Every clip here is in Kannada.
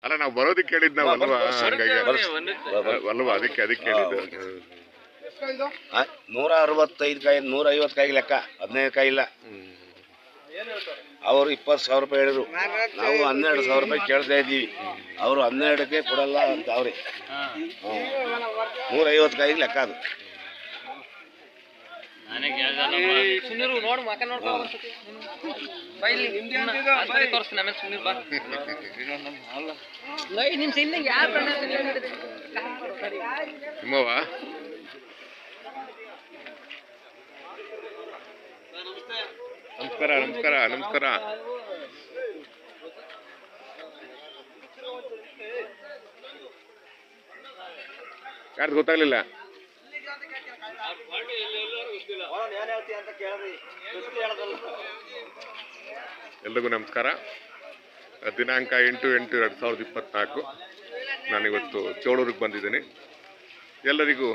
ಅಲ್ಲ ನಾವು ಬರೋದಕ್ಕೆ ಹೇಳಿದ್ ನಾವು ಅಲ್ವಾ, ಹಂಗಾಗಿ ಅಲ್ವಾ ಅದಕ್ಕೆ ಹೇಳಿದ್ದು. 165 ಕಾಯಿ 150 ಕಾಯಿಗೆ ಲೆಕ್ಕ, 15 ಕಾಯಿ ಇಲ್ಲ. ಅವರು 20,000 ರೂಪಾಯಿ ಹೇಳಿದ್ರು, ನಾವು 12,000 ರೂಪಾಯಿ ಕೇಳ್ತಾ ಇದ್ದೀವಿ. ಅವರು 12ಕ್ಕೆ ಕೊಡಲ್ಲ ಅಂತ ಅವ್ರಿ. 150 ಕಾಯಿಗೆ ಲೆಕ್ಕ ಅದು. ನಿಮ್ಮವ ನಮಸ್ಕಾರ ನಮಸ್ಕಾರ ನಮಸ್ಕಾರ. ಯಾರ್ದು ಗೊತ್ತಾಗ್ಲಿಲ್ಲ? ಎಲ್ರಿಗೂ ನಮಸ್ಕಾರ. ದಿನಾಂಕ 8/8/2024 ನಾನಿವತ್ತು ಚೋಳೂರಿಗೆ ಬಂದಿದ್ದೀನಿ. ಎಲ್ಲರಿಗೂ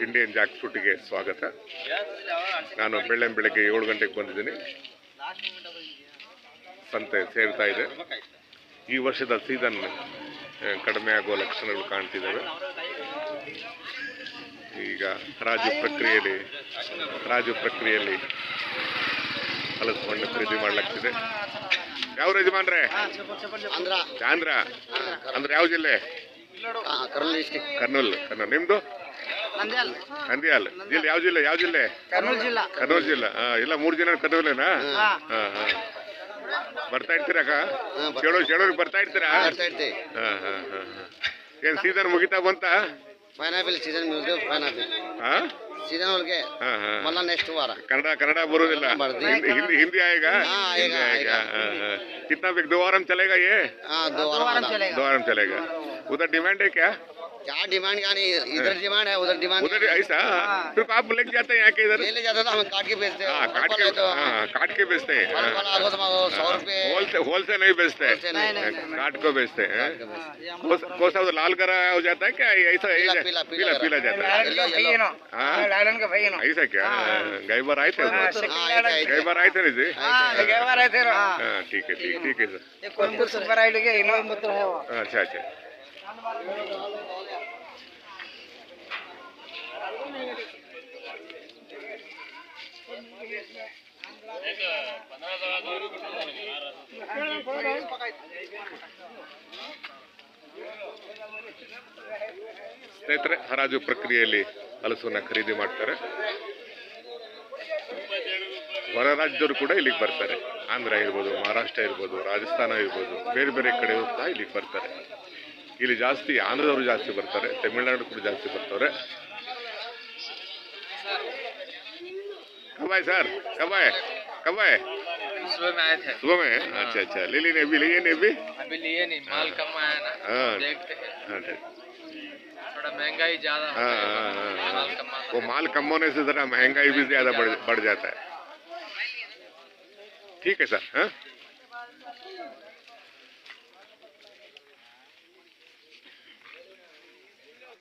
ಇಂಡಿಯನ್ ಜಾಕ್ ಫ್ರೂಟಿಗೆ ಸ್ವಾಗತ. ನಾನು ಬೆಳಗ್ಗೆ 7 ಗಂಟೆಗೆ ಬಂದಿದ್ದೀನಿ. ಸಂತೆ ಸೇರ್ತಾ ಇದೆ. ಈ ವರ್ಷದ ಸೀಸನ್ ಕಡಿಮೆ ಆಗುವ ಲಕ್ಷಣಗಳು ಕಾಣ್ತಿದ್ದಾವೆ. ಈಗ ರಾಜು ಪ್ರಕ್ರಿಯೆಯಲ್ಲಿ ಹಲಸು ಹಣ್ಣು ಖರೀದಿ ಮಾಡಲಾಗ್ತಿದೆ. ಯಾವ ಯಜಮಾನ್ರೆ? ಆಂಧ್ರ ಅಂದ್ರೆ ಯಾವ ಜಿಲ್ಲೆ? ಕರ್ನೂಲ್. ನಿಮ್ದು? ನಂದ್ಯಾಲ್ ಜಿಲ್ಲೆ. ಯಾವ ಜಿಲ್ಲೆ? ಕರ್ನೂಲ್ ಜಿಲ್ಲಾ. ಇಲ್ಲ 3 ಜನ ಕರ್ನೂಲೇನಾ? ಬರ್ತಾ ಇರ್ತೀರಕ್ಕ? ಚೇಳೂರಿಗೆ ಬರ್ತಾ ಇರ್ತೀರಾ? ಏನ್ ಸೀಸನ್ ಮುಗಿತಾ ಬಂತ? ಪೈನಾಪಲ್ ಸೀಸನ್ सीजन के मतलब नेक्स्ट वार कन्नड़ा बरोदिल्ल हिंदी आएगा कितना 2 वार चलेगा ये 2 वार चलेगा उधर डिमांड है क्या डिमांड का नहीं इधर डिमांड है उधर डिमांड उधर ऐसा फिर आप लेके जाते हैं यहाँ के इधर ले जाते तो हम काट के बेचते हैं काट के बेचते हैं 100 रुपए होलसेल नहीं बेचते काट को बेचते हैं कौन सा लाल करा हो जाता है क्या ऐसा पीला जाता है ऐसा क्या गई बार आए थे जी ठीक है सर अच्छा ಸ್ನೇಹಿತರೆ ಹರಾಜು ಪ್ರಕ್ರಿಯೆಯಲ್ಲಿ ಹಲಸನ್ನ ಖರೀದಿ ಮಾಡ್ತಾರೆ. ಹೊರ ರಾಜ್ಯದವರು ಕೂಡ ಇಲ್ಲಿಗೆ ಬರ್ತಾರೆ. ಆಂಧ್ರ ಇರ್ಬೋದು, ಮಹಾರಾಷ್ಟ್ರ ಇರ್ಬೋದು, ರಾಜಸ್ಥಾನ ಇರ್ಬೋದು, ಬೇರೆ ಬೇರೆ ಕಡೆ ಸಹ ಇಲ್ಲಿಗೆ ಬರ್ತಾರೆ. ಇಲ್ಲಿ ಜಾಸ್ತಿ ಆಂಧ್ರದವರು ಜಾಸ್ತಿ ಬರ್ತಾರೆ, ತಮಿಳುನಾಡು ಕೂಡ ಜಾಸ್ತಿ ಬರ್ತಾರೆ. कब आए सर? कब आए? सुबह में आए थे। सुबह में? अच्छा ले लिए अभी लिए नहीं माल कम आया ना देखते हैं थोड़ा महंगाई ज्यादा माल कम वो माल कम होने से जरा महंगाई भी ज्यादा बढ़ जाता है. ठीक है सर.